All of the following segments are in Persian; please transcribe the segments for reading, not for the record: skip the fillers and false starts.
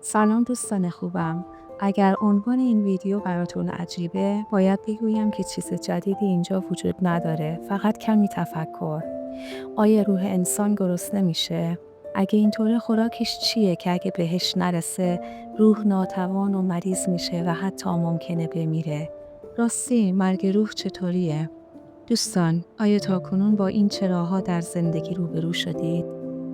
سلام دوستان خوبم. اگر عنوان این ویدیو براتون عجیبه، باید بگویم که چیز جدیدی اینجا وجود نداره، فقط کمی تفکر. آیا روح انسان گرسنه میشه؟ اگه اینطوره خوراکش چیه که اگه بهش نرسه، روح ناتوان و مریض میشه و حتی ممکنه بمیره؟ راستی مرگ روح چطوریه؟ دوستان، آیا تاکنون با این چراها در زندگی روبرو شدید؟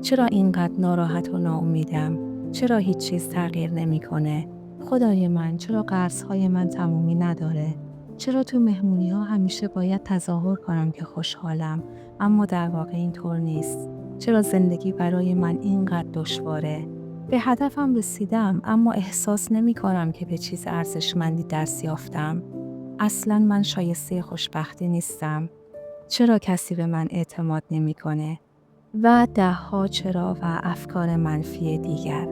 چرا اینقدر ناراحت و ناامیدم؟ چرا هیچ چیز تغییر نمیکنه؟ خدای من، چرا قرضهای من تمومی نداره؟ چرا تو مهمونی ها همیشه باید تظاهر کنم که خوشحالم، اما در واقع اینطور نیست؟ چرا زندگی برای من اینقدر دشواره؟ به هدفم رسیدم، اما احساس نمی کنم که به چیز ارزشمندی دست یافتم. اصلا من شایسته خوشبختی نیستم. چرا کسی به من اعتماد نمیکنه؟ و ده‌ها چرا و افکار منفی دیگر.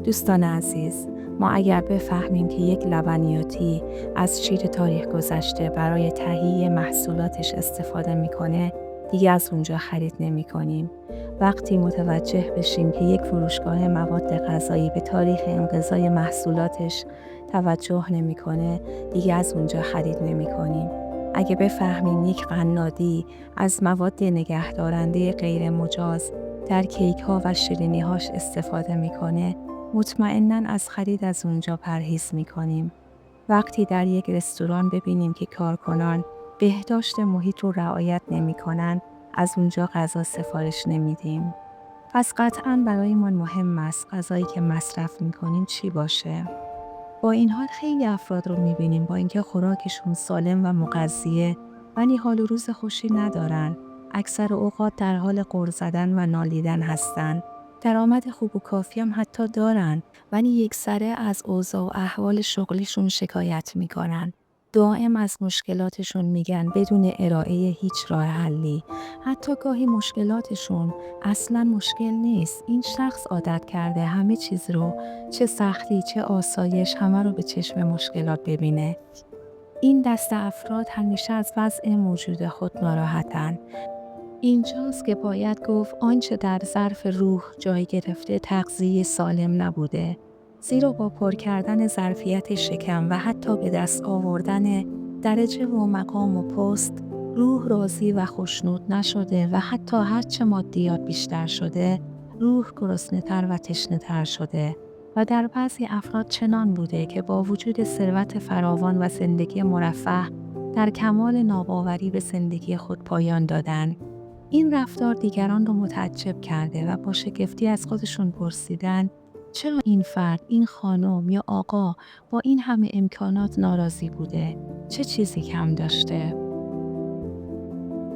دوستان عزیز، ما اگر بفهمیم که یک لبنیاتی از شیر تاریخ گذشته برای تهیه محصولاتش استفاده میکنه، دیگه از اونجا خرید نمی کنیم. وقتی متوجه بشیم که یک فروشگاه مواد غذایی به تاریخ انقضای محصولاتش توجه نمیکنه، دیگه از اونجا خرید نمی کنیم. اگه بفهمیم یک قنادی از مواد نگهدارنده غیر مجاز در کیک ها و شیرینی هاش استفاده میکنه، مطمئناً از خرید از اونجا پرهیز میکنیم. وقتی در یک رستوران ببینیم که کارکنان بهداشت محیط رو رعایت نمیکنن، از اونجا غذا سفارش نمیدیم. پس قطعاً برایمان مهم است غذایی که مصرف میکنیم چی باشه. با این حال خیلی افراد رو میبینیم با اینکه خوراکشون سالم و مغذیه، ولی حال و روز خوشی ندارن. اکثر اوقات در حال غر زدن و نالیدن هستن. درآمد خوب و کافی هم حتی دارن، ولی یکسره از اوضاع و احوال شغلیشون شکایت میکنن. دائم از مشکلاتشون میگن بدون ارائه هیچ راه حلی. حتی گاهی مشکلاتشون اصلا مشکل نیست. این شخص عادت کرده همه چیز رو، چه سختی چه آسایش، همه رو به چشم مشکلات ببینه. این دست افراد همیشه از وضع موجود خود ناراحتن. اینجاست که باید گفت آنچه در ظرف روح جای گرفته تغذیه سالم نبوده. زیرا با پر کردن ظرفیت شکم و حتی به دست آوردن درجه و مقام و پست، روح راضی و خوشنود نشده و حتی هرچه مادیات بیشتر شده، روح گرسنه‌تر و تشنه‌تر شده. و در بعضی افراد چنان بوده که با وجود ثروت فراوان و زندگی مرفه، در کمال ناباوری به زندگی خود پایان دادن. این رفتار دیگران رو متعجب کرده و با شگفتی از خودشون پرسیدن چرا این فرد، این خانم یا آقا با این همه امکانات ناراضی بوده؟ چه چیزی کم داشته؟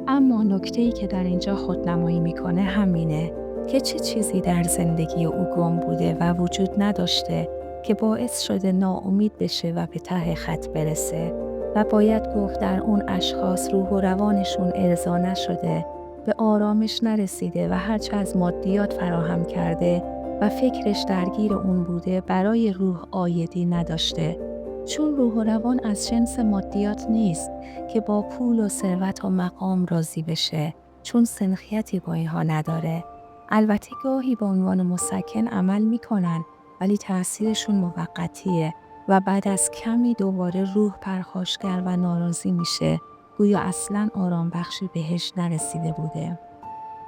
اما نکته‌ای که در اینجا خودنمایی میکنه همینه که چه چیزی در زندگی او گم بوده و وجود نداشته که باعث شده ناامید بشه و به ته خط برسه. و باید گفت در اون اشخاص روح و روانشون ارضا نشده، به آرامش نرسیده و هرچه از مادیات فراهم کرده و فکرش درگیر اون بوده، برای روح عایدی نداشته. چون روح و روان از جنس مادیات نیست که با پول و ثروت و مقام راضی بشه، چون سنخیتی با اینها نداره. البته گاهی به عنوان مسکن عمل میکنن، ولی تأثیرشون موقتیه و بعد از کمی دوباره روح پرخاشگر و ناراضی میشه، گویا اصلاً آرام بخشی بهش نرسیده بوده.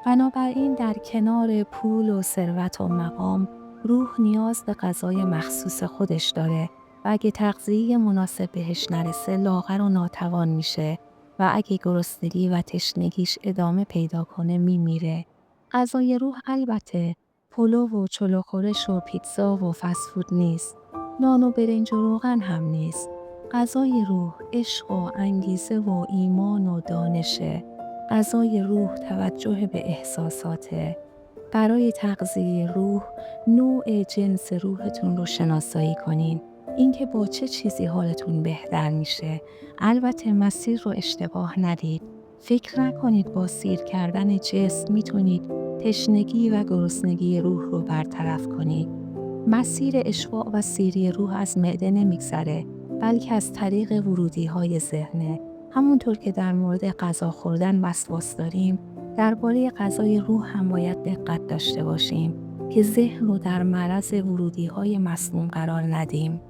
بنابراین در کنار پول و ثروت و مقام، روح نیاز به غذای مخصوص خودش داره و اگه تغذیه مناسب بهش نرسه لاغر و ناتوان میشه و اگه گرسنگی و تشنگیش ادامه پیدا کنه میمیره. غذای روح البته پلو و چلو خورش و پیتزا و فسفود نیست. نان و برنج و روغن هم نیست. غذای روح عشق و انگیزه و ایمان و دانشه. غذای روح توجه به احساساته. برای تغذیه روح، نوع جنس روحتون رو شناسایی کنین. اینکه با چه چیزی حالتون بهتر میشه. البته مسیر رو اشتباه ندید. فکر نکنید با سیر کردن جسم میتونید تشنگی و گرسنگی روح رو برطرف کنید. مسیر اشباع و سیری روح از معده نمیگذره، بلکه از طریق ورودی‌های ذهنه. همونطور که در مورد غذا خوردن وسواس داریم، درباره غذای روح هم باید دقت داشته باشیم. که ذهن رو در معرض ورودی‌های مسموم قرار ندیم.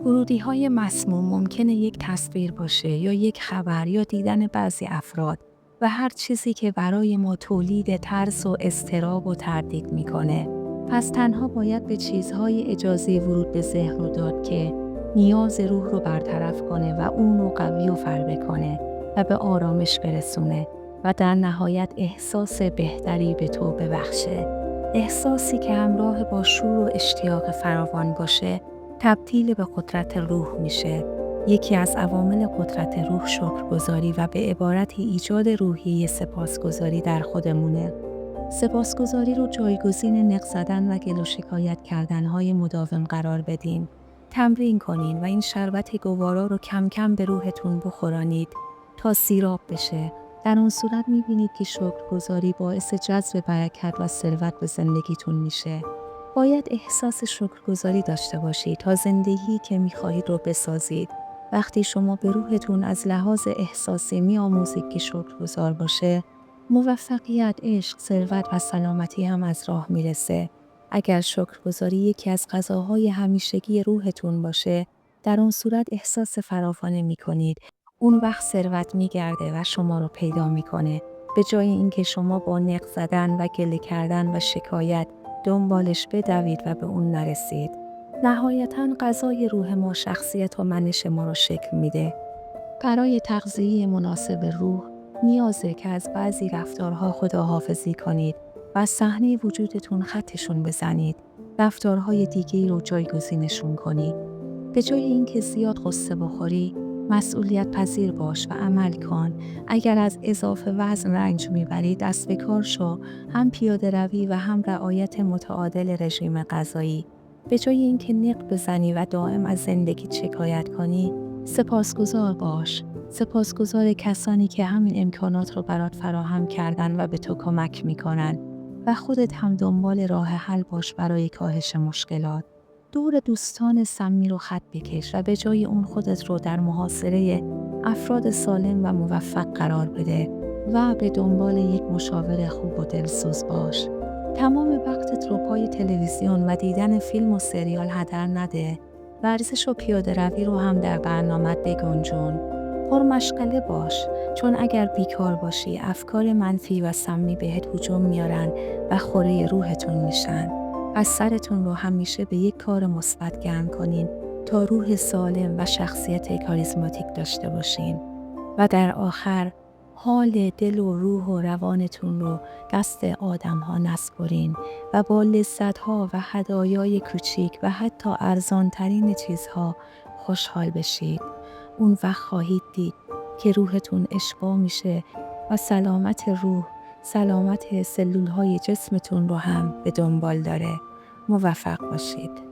ورودی‌های مسموم ممکنه یک تصویر باشه یا یک خبر یا دیدن بعضی افراد و هر چیزی که برای ما تولید ترس و اضطراب و تردید میکنه. پس تنها باید به چیزهای اجازه ورود به ذهن رو داد که نیاز روح رو برطرف کنه و اون رو قوی و فربه کنه و به آرامش برسونه و در نهایت احساس بهتری به تو ببخشه. احساسی که همراه با شور و اشتیاق فراوان باشه تبدیل به قدرت روح میشه. یکی از عوامل قدرت روح شکرگزاری و به عبارتی ایجاد روحیه سپاسگزاری در خودمونه. سپاسگزاری رو جایگزین نق زدن و گله و شکایت کردن‌های مداوم قرار بدین. تمرین کنین و این شربت گوارا رو کم کم به روحتون بخورانید تا سیراب بشه. در اون صورت می‌بینید که شکرگزاری باعث جذب برکت و ثروت به زندگیتون میشه. باید احساس شکرگزاری داشته باشید تا زندگی که می‌خواهید رو بسازید. وقتی شما به روحتون از لحاظ احساسی می‌آموزید که شکرگزار باشه، موفقیت، عشق، ثروت و سلامتی هم از راه میرسه. اگر شکرگزاری یکی از غذاهای همیشگی روحتون باشه، در اون صورت احساس فراوانی می‌کنید. اون وقت ثروت می‌گرده و شما رو پیدا می‌کنه. به جای اینکه شما با نق زدن و گله کردن و شکایت دنبالش بدوید و به اون نرسید. نهایتاً غذای روح ما شخصیت و منش ما رو شکل میده. برای تغذیه مناسب روح نیازه که از بعضی رفتارها خداحافظی کنید و از صحنه وجودتون خطشون بزنید. رفتارهای دیگه‌ای رو جایگزینشون کنید. به جای اینکه زیاد قصه بخوری، مسئولیت پذیر باش و عمل کن. اگر از اضافه وزن رنج میبری، دست به کار شو، هم پیاده روی و هم رعایت متعادل رژیم غذایی. به جای اینکه نق بزنی و دائم از زندگی شکایت کنی، سپاسگزار باش. سپاسگزار کسانی که همین امکانات رو برات فراهم کردن و به تو کمک میکنن و خودت هم دنبال راه حل باش برای کاهش مشکلات. دور دوستان سمی رو خط بکش و به جای اون خودت رو در محاصره افراد سالم و موفق قرار بده و به دنبال یک مشاور خوب و دلسوز باش. تمام وقتت رو پای تلویزیون و دیدن فیلم و سریال هدر نده. ورزش و پیاده روی رو هم در برنامه‌ت بگنجون. پرمشغله باش، چون اگر بیکار باشی افکار منفی و سمی بهت هجوم میارن و خوره روحتون میشن. پس سرتون رو همیشه به یک کار مثبت گرم کنین تا روح سالم و شخصیت کاریزماتیک داشته باشین. و در آخر حال دل و روح و روانتون رو دست آدم ها نسپرین و با لذت ها و هدایای کوچیک و حتی ارزان ترین چیزها خوشحال بشید. اون وقت خواهید دید که روحتون اشباع میشه و سلامت روح، سلامت سلول های جسمتون رو هم به دنبال داره. موفق باشید.